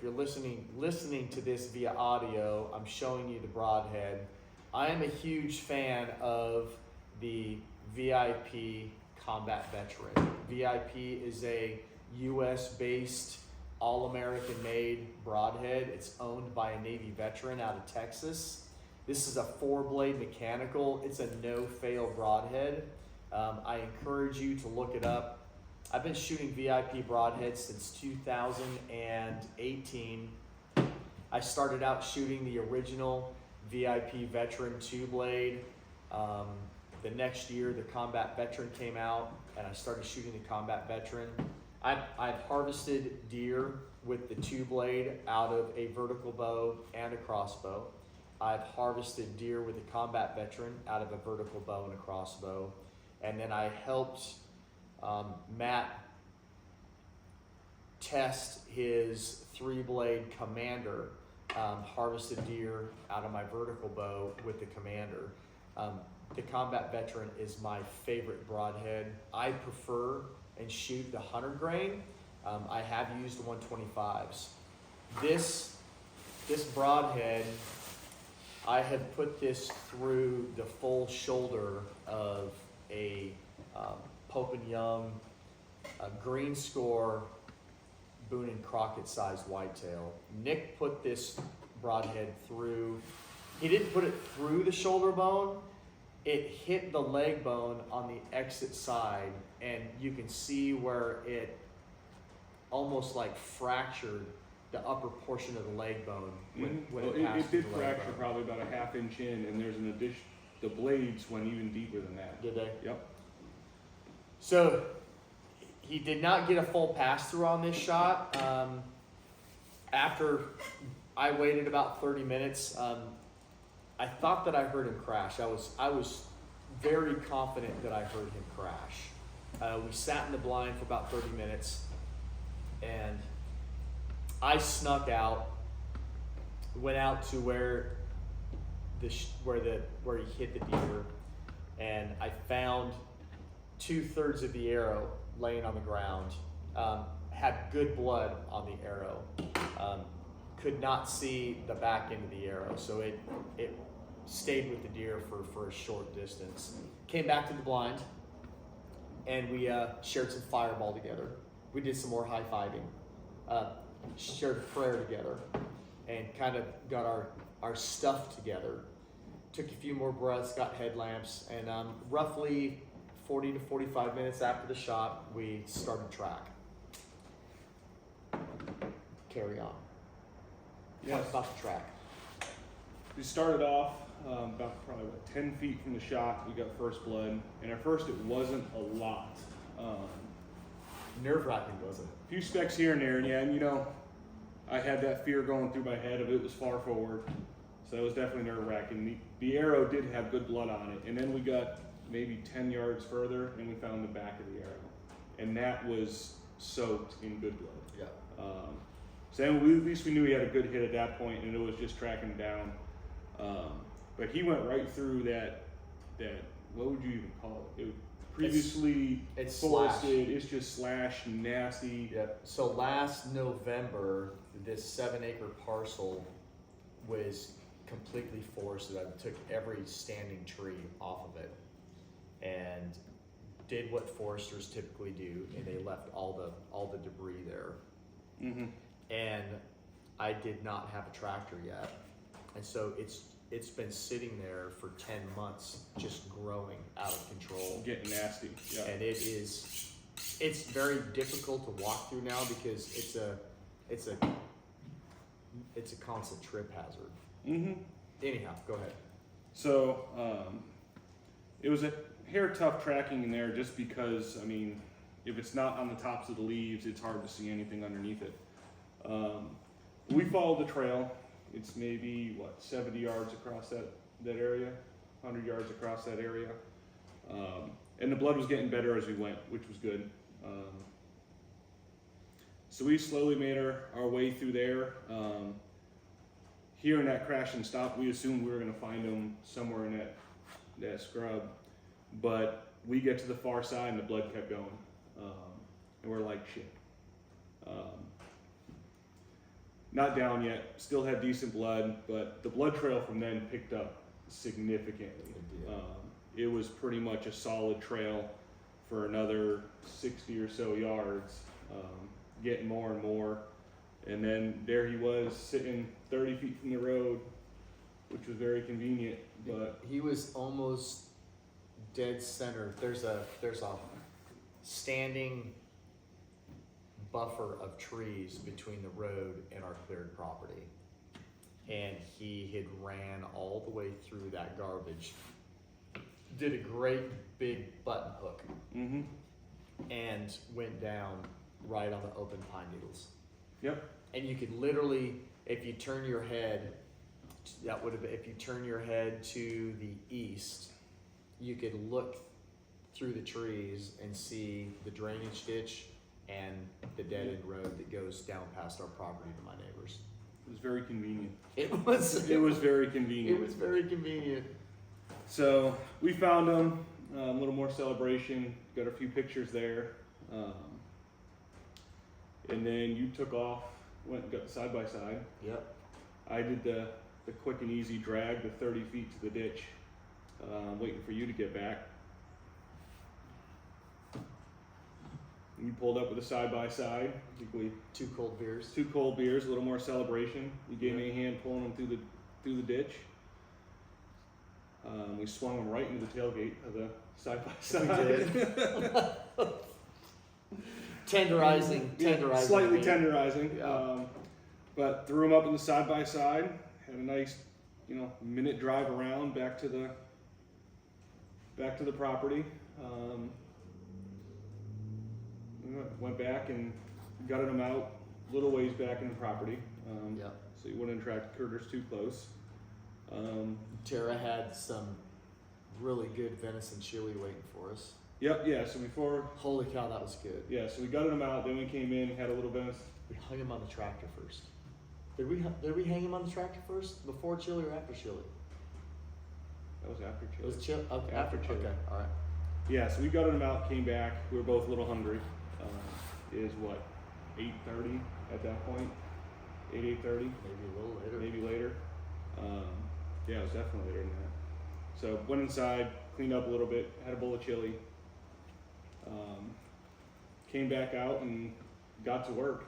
listening to this via audio, I'm showing you the broadhead. I am a huge fan of the VIP Combat Veteran. VIP is a US-based, all-American made broadhead. It's owned by a Navy veteran out of Texas. This is a 4-blade mechanical. It's a no-fail broadhead. I encourage you to look it up. I've been shooting VIP broadheads since 2018. I started out shooting the original VIP Veteran 2-blade. The next year, the Combat Veteran came out, and I started shooting the Combat Veteran. I've harvested deer with the 2-blade out of a vertical bow and a crossbow. I've harvested deer with a Combat Veteran out of a vertical bow and a crossbow. And then I helped Matt test his 3-blade Commander, harvested deer out of my vertical bow with the Commander. The Combat Veteran is my favorite broadhead. I prefer and shoot the 100 grain. I have used 125s. This broadhead, I have put this through the full shoulder of a Pope and Young, a green score, Boone and Crockett size whitetail. Nick put this broadhead through he didn't put it through the shoulder bone. It hit the leg bone on the exit side, and you can see where it almost like fractured the upper portion of the leg bone when Well, it passed it did through the leg fracture bone. probably about a ½ inch in, and there's an addition. The blades went even deeper than that. Did they? Yep. So he did not get a full pass through on this shot. After I waited about 30 minutes, I thought that I heard him crash. I was very confident that I heard him crash. We sat in the blind for about 30 minutes, and I snuck out, went out to where where he hit the deer, and I found 2/3 of the arrow laying on the ground. Had good blood on the arrow. Could not see the back end of the arrow, so it stayed with the deer for a short distance. Came back to the blind, and we shared some fireball together. We did some more high-fiving, shared a prayer together, and kind of got our stuff together. Took a few more breaths, got headlamps, and roughly 40 to 45 minutes after the shot, we started track. Carry on. Yes. Talk about the track. We started off about probably 10 feet from the shot. We got first blood, and at first it wasn't a lot. Nerve-wracking, wasn't it? A few specks here and there, and yeah, and you know, I had that fear going through my head of it was far forward, so it was definitely nerve-wracking. The arrow did have good blood on it, and then we got maybe 10 yards further, and we found the back of the arrow, and that was soaked in good blood. Yeah. So at least we knew he had a good hit at that point, and it was just tracking him down. But he went right through that what would you even call it? It was previously It's forested. It's just slash nasty. Yep. So last November, this 7-acre parcel was completely forested. I took every standing tree off of it and did what foresters typically do, and they left all the debris there. Mm-hmm. And I did not have a tractor yet, and so it's been sitting there for 10 months, just growing out of control. Getting nasty. Yeah. And it's very difficult to walk through now because it's a constant trip hazard. Mm-hmm. Anyhow, go ahead. So it was a hair tough tracking in there just because, I mean, if it's not on the tops of the leaves, it's hard to see anything underneath it. We followed the trail. It's maybe 70 yards across that area, 100 yards across that area. And the blood was getting better as we went, which was good. So we slowly made our way through there. Hearing that crash and stop, we assumed we were going to find him somewhere in that scrub. But we get to the far side and the blood kept going. And we're like, shit. Not down yet, still had decent blood, but the blood trail from then picked up significantly. It was pretty much a solid trail for another 60 or so yards, getting more and more. And then there he was sitting 30 feet from the road, which was very convenient. But he was almost dead center. There's a standing buffer of trees between the road and our cleared property, and he had ran all the way through that garbage, did a great big button hook, mm-hmm. and went down right on the open pine needles. Yep. And you could literally, if you turn your head, if you turn your head to the east, you could look through the trees and see the drainage ditch and the dead-end road that goes down past our property to my neighbors. It was very convenient. It was very convenient. It was very convenient. So we found him, a little more celebration, got a few pictures there. And then you took off, went and got side by side. Yep. I did the quick and easy drag, the 30 feet to the ditch, waiting for you to get back. You pulled up with a side-by-side. I think we 2 cold beers. 2 cold beers, a little more celebration. You gave me a hand pulling them through the ditch. We swung them right into the tailgate of the side by side. We did. Tenderizing. Slightly meat. tenderizing. Yeah. But threw them up in the side by side. Had a nice, minute drive around back to the property. Went back and gutted them out a little ways back in the property. Yeah. So you wouldn't attract critters too close. Tara had some really good venison chili waiting for us. Yep, yeah, so before, Holy cow, that was good. yeah, so we gutted them out, then we came in, had a little venison. We hung him on the tractor first. Did we hang him on the tractor first? Before chili or after chili? That was after It chili. was chili. Okay, After chili. Okay, all right. Yeah, so we gutted them out, came back, we were both a little hungry. Is what, 8:30 at that point? 8:30? Maybe a little later. Maybe later. Yeah, it was definitely later than that. So went inside, cleaned up a little bit, had a bowl of chili. Came back out and got to work.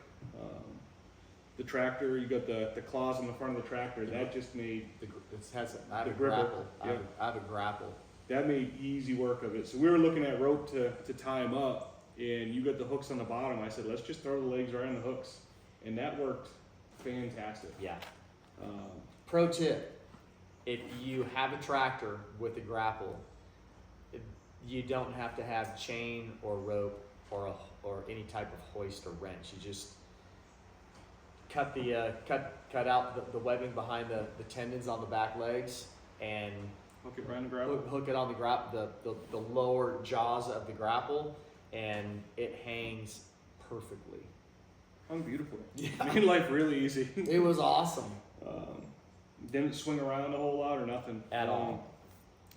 The tractor, you got the claws on the front of the tractor, that just made, It has I have The a gripper, grapple. yeah. I have a grapple. that made easy work of it. So we were looking at rope to tie them up, and you got the hooks on the bottom. I said, let's just throw the legs right on the hooks. And that worked fantastic. Yeah. Um, Pro tip: if you have a tractor with a grapple, you don't have to have chain or rope or any type of hoist or wrench. You just cut the cut out the webbing behind the tendons on the back legs and hook it right on the gravel. hook it on the lower jaws of the grapple, and it hangs perfectly. Hung beautifully. Yeah. Made life really easy. It was awesome. Didn't swing around a whole lot or nothing. At all.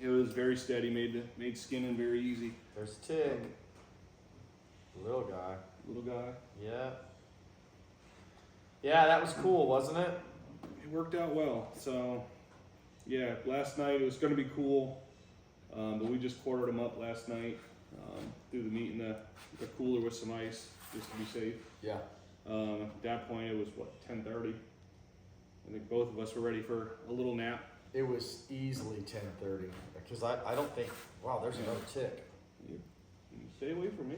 It was very steady, made skinning very easy. There's a tick. Little guy. Little guy. Yeah. Yeah, that was cool, wasn't it? It worked out well. So, yeah, last night it was going to be cool, but we just quartered them up last night. Threw the meat in the cooler with some ice just to be safe. Yeah. At that point, it was what, 10:30. I think both of us were ready for a little nap. It was easily 10:30 because I don't think. Wow, there's another tick. You stay away from me.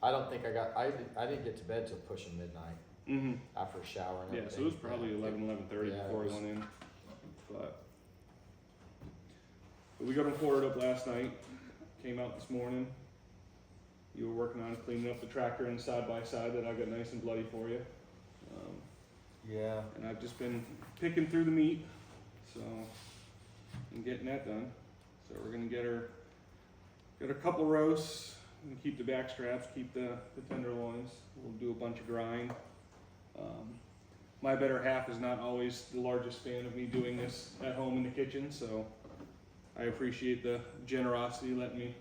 I don't think I didn't get to bed till pushing midnight Mm-hmm. after a shower and Yeah, everything. so it was probably 11:30 Yeah, before it we was- went in. But we got them quartered up last night. Came out this morning. You were working on cleaning up the tractor and side by side that I got nice and bloody for you. Yeah. And I've just been picking through the meat, so and getting that done. So we're gonna get a couple roasts and keep the back straps, keep the tenderloins. We'll do a bunch of grind. My better half is not always the largest fan of me doing this at home in the kitchen, so I appreciate the generosity letting me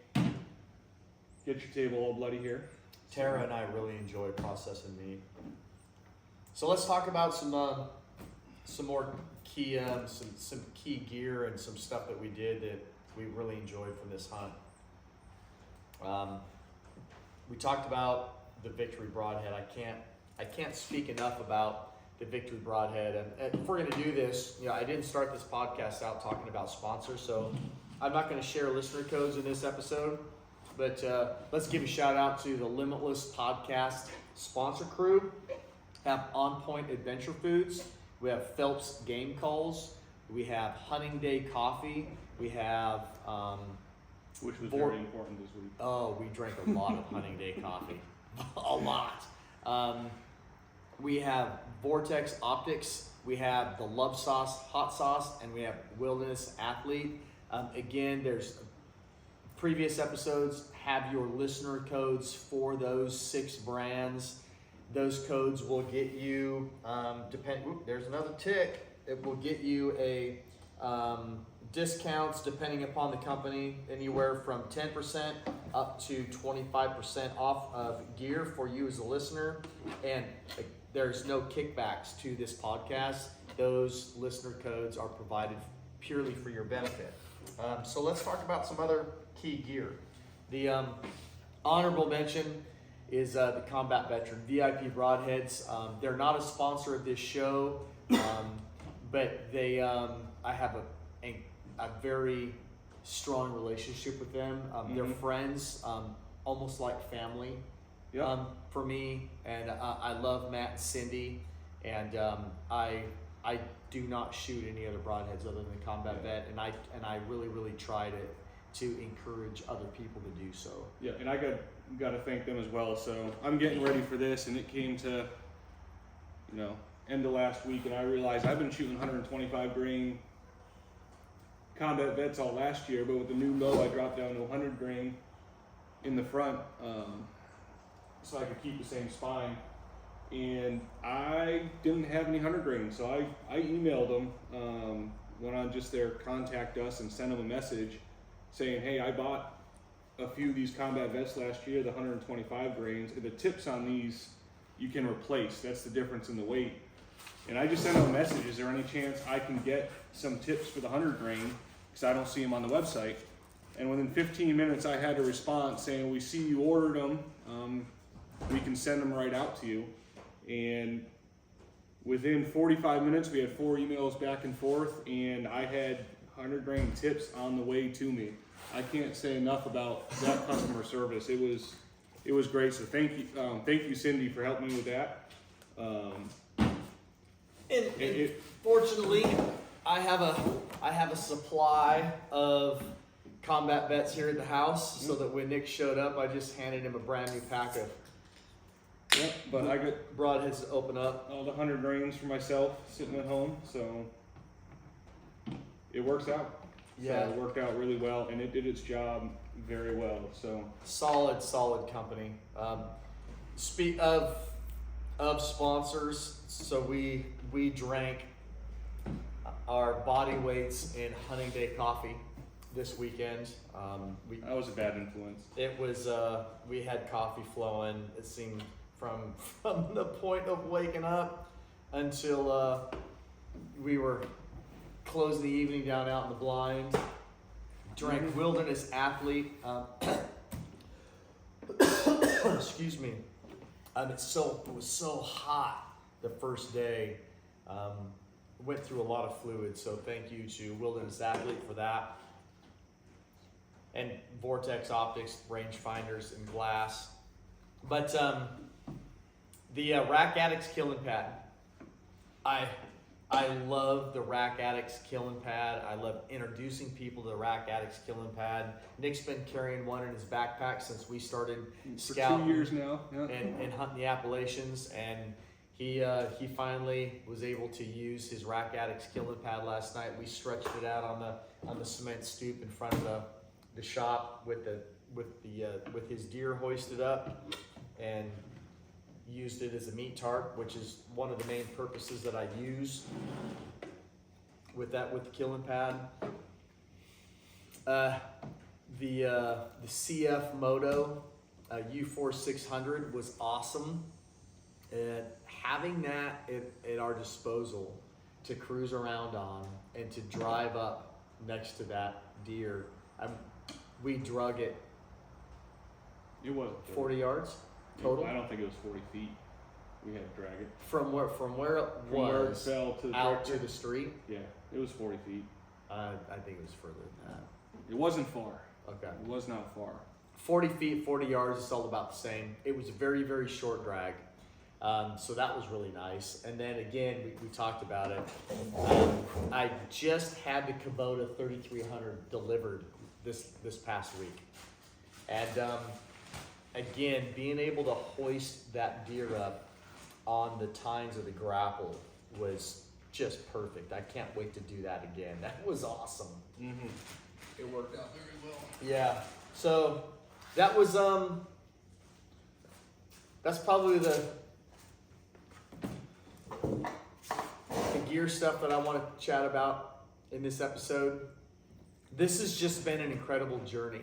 get your table all bloody here. Tara and I really enjoy processing meat. So let's talk about some more key some key gear and some stuff that we did that we really enjoyed from this hunt. We talked about the Victory Broadhead. I can't speak enough about the Victory Broadhead. And if we're going to do this, I didn't start this podcast out talking about sponsors, so I'm not going to share listener codes in this episode. But let's give a shout out to the Limitless Podcast sponsor crew. We have On Point Adventure Foods. We have Phelps Game Calls. We have Hunting Day Coffee. We have Which was Vor- very important this week. Oh, we drank a lot of Hunting Day coffee. A lot. We have Vortex Optics. We have the Love Sauce Hot Sauce, and we have Wilderness Athlete. Again, there's previous episodes have your listener codes for those 6 brands. Those codes will get you there's another tick. It will get you a discounts depending upon the company, anywhere from 10% up to 25% off of gear for you as a listener. And there's no kickbacks to this podcast. Those listener codes are provided purely for your benefit. So let's talk about some other key gear. The honorable mention is the Combat Veteran VIP Broadheads. They're not a sponsor of this show, but they, I have a very strong relationship with them. They're friends, almost like family. Yep. For me, and I love Matt and Cindy, and I do not shoot any other broadheads other than the Combat Vet, and I really try to encourage other people to do so. Yeah, and I got to thank them as well. So I'm getting ready for this, and it came to, end of last week, and I realized I've been shooting 125 grain Combat Vets all last year, but with the new bow, I dropped down to 100 grain in the front, so I could keep the same spine. And I didn't have any 100 grain, so I emailed them, went on just their contact us and sent them a message saying, hey, I bought a few of these Combat Vets last year, the 125 grains, and the tips on these you can replace. That's the difference in the weight. And I just sent them a message, is there any chance I can get some tips for the 100 grain, because I don't see them on the website. And within 15 minutes I had a response saying, we see you ordered them, we can send them right out to you. And within 45 minutes, we had 4 emails back and forth, and I had 100 grain tips on the way to me. I can't say enough about that customer service. It was great. So thank you, Cindy, for helping me with that. And fortunately, I have a supply of Combat Vets here at the house, so that when Nick showed up, I just handed him a brand new pack of. Yep, but I got broadheads to open up. All the 100 grains for myself sitting at home, so it works out. Yeah, so it worked out really well, and it did its job very well. So solid company. Speak of sponsors, so we drank our body weights in Hunting Day coffee this weekend. That was a bad influence. It was we had coffee flowing. It seemed from the point of waking up until we were closing the evening down out in the blind. Drank Wilderness Athlete. Excuse me. It was so hot the first day. Went through a lot of fluid, so thank you to Wilderness Athlete for that. And Vortex Optics, rangefinders, and glass. But the Rack Addicts Killing Pad. I love the Rack Addicts Killing Pad. I love introducing people to the Rack Addicts Killing Pad. Nick's been carrying one in his backpack since we started scouting for 2 years now, and hunting the Appalachians. And he finally was able to use his Rack Addicts Killing Pad last night. We stretched it out on the cement stoop in front of the shop with his deer hoisted up, and used it as a meat tarp, which is one of the main purposes that I use with the killing pad. The CF Moto U4 600 was awesome. Having that at our disposal to cruise around on and to drive up next to that deer, we drug it. It was 40 yards total. I don't think it was 40 feet. We had to drag it From where it from where it was fell to the out tractor. to the street. Yeah, it was 40 feet. I think it was further than that. It wasn't far. Okay. It was not far. 40 feet, 40 yards, it's all about the same. It was a very, very short drag. So that was really nice. And then again, we talked about it. I just had the Kubota 3300 delivered this past week. And again, being able to hoist that deer up on the tines of the grapple was just perfect. I can't wait to do that again. That was awesome. Mm-hmm. It worked out very well. Yeah. So that was that's probably the gear stuff that I want to chat about in this episode. This has just been an incredible journey.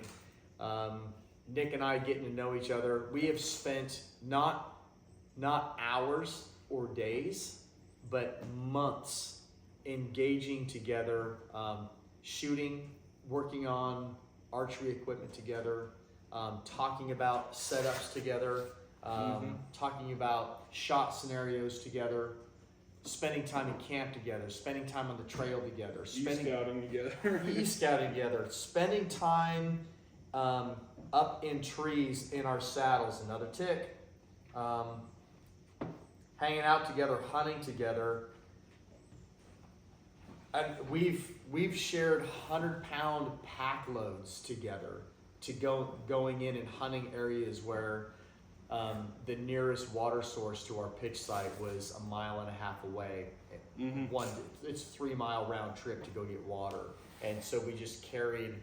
Nick and I getting to know each other. We have spent not hours or days, but months engaging together, shooting, working on archery equipment together, talking about setups together, talking about shot scenarios together. spending time in camp together, spending time on the trail together, scouting together, scouting together, spending time up in trees in our saddles, another tick, hanging out together, hunting together. And we've shared 100-pound pack loads together to going in and hunting areas where the nearest water source to our pitch site was 1.5 miles away. It's a 3-mile round trip to go get water, and so we just carried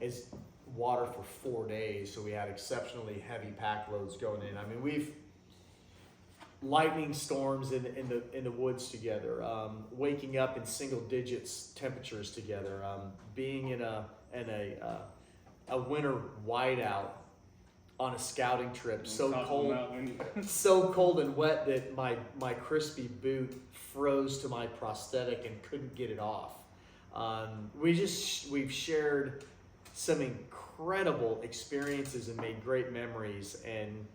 as water for 4 days. So we had exceptionally heavy pack loads going in. I mean, we've lightning storms in the woods together, waking up in single digits temperatures together, being in a winter whiteout on a scouting trip, so cold and wet that my crispy boot froze to my prosthetic and couldn't get it off. We've shared some incredible experiences and made great memories, and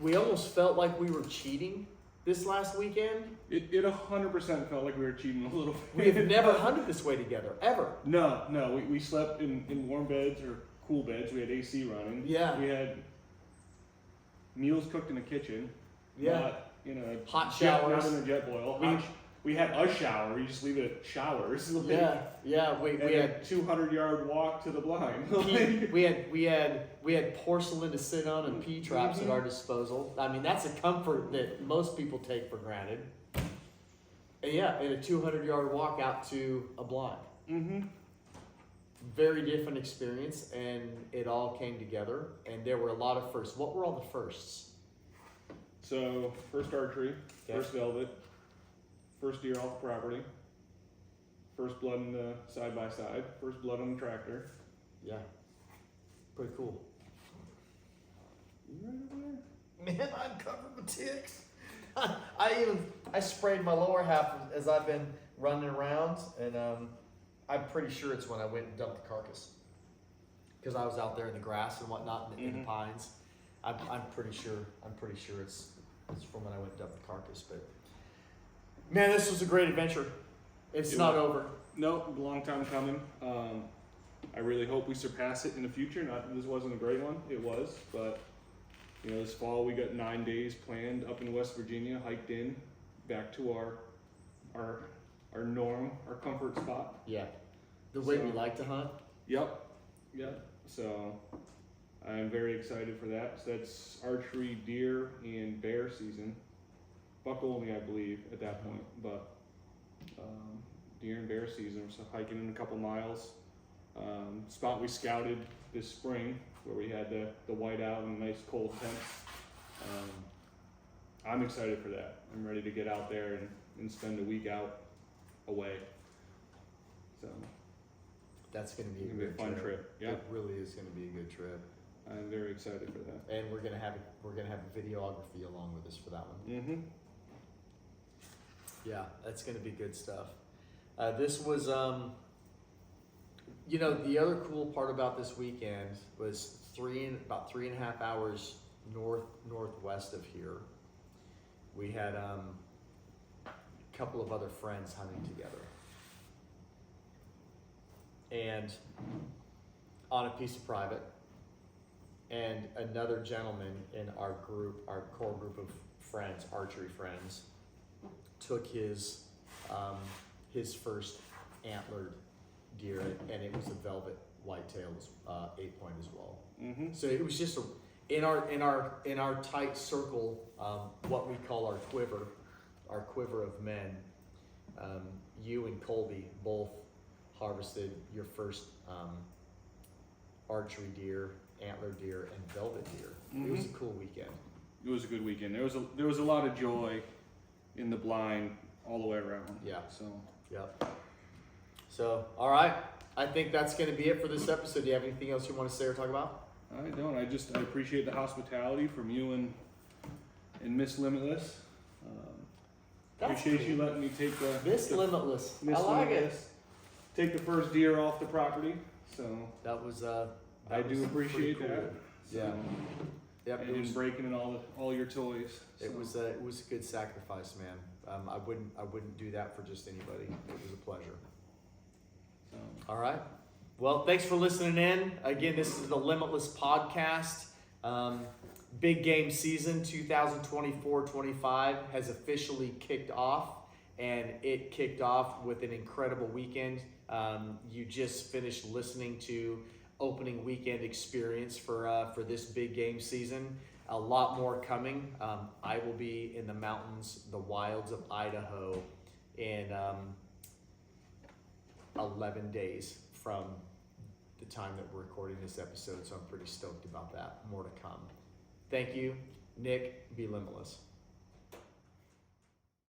we almost felt like we were cheating this last weekend. It 100% felt like we were cheating a little bit. We have never hunted this way together, ever. No. We slept in warm beds or cool beds. We had AC running. Yeah. We had meals cooked in the kitchen. Yeah. Not in a hot showers. Not in a jet boil. We had a shower. You just leave it at showers. Yeah. We had 200-yard walk to the blind. we had porcelain to sit on and pea traps at our disposal. I mean, that's a comfort that most people take for granted. And a 200-yard walk out to a blind. Very different experience, and it all came together. And there were a lot of firsts. What were all the firsts? So, first archery, first velvet, first deer off the property, first blood in the side-by-side, first blood on the tractor. Yeah. Pretty cool. You right over there? Man, I'm covered with ticks. I sprayed my lower half as I've been running around, and I'm pretty sure it's when I went and dumped the carcass. Because I was out there in the grass and whatnot in the pines. I'm pretty sure it's from when I went and dumped the carcass. But man, this was a great adventure. It's not over. No, a long time coming. I really hope we surpass it in the future. Not that this wasn't a great one. It was, but this fall we got 9 days planned up in West Virginia, hiked in, back to our norm, our comfort spot. Yeah, the way we like to hunt. Yep. So I'm very excited for that. So that's archery, deer, and bear season. Buck only, I believe, at that point, but deer and bear season. So hiking in a couple miles. Spot we scouted this spring where we had the whiteout and nice cold temps. I'm excited for that. I'm ready to get out there and spend a week out away. So that's going to be a fun trip. Yeah, it really is going to be a good trip. I'm very excited for that. And we're gonna have videography along with us for that one. Yeah, that's gonna be good stuff. This was, the other cool part about this weekend was about 3.5 hours northwest of here. We had a couple of other friends hunting together, and on a piece of private. And another gentleman in our core group of friends, archery friends, took his first antlered deer, and it was a velvet whitetail, 8-point as well. So it was just in our tight circle, what we call our quiver of men. You and Colby both harvested your first archery deer, antler deer, and velvet deer. It was a cool weekend. It was a good weekend. There was a lot of joy in the blind all the way around. Yeah. Yep. So, all right. I think that's going to be it for this episode. Do you have anything else you want to say or talk about? I don't. I appreciate the hospitality from you and Miss Limitless. Appreciate you letting me take Miss Limitless. Miss I like Limitless. it. Take the first deer off the property. So that was I do appreciate cool. that. So, yeah. Yep, and breaking in all your toys. It So, was a good sacrifice, man. I wouldn't do that for just anybody. It was a pleasure. so. All right. Well, thanks for listening in. Again, this is the Limitless Podcast. Big game season 2024-25 has officially kicked off, and it kicked off with an incredible weekend. You just finished listening to opening weekend experience for this big game season. A lot more coming. I will be in the mountains, the wilds of Idaho, in 11 days from the time that we're recording this episode, so I'm pretty stoked about that. More to come. Thank you, Nick. Be limitless.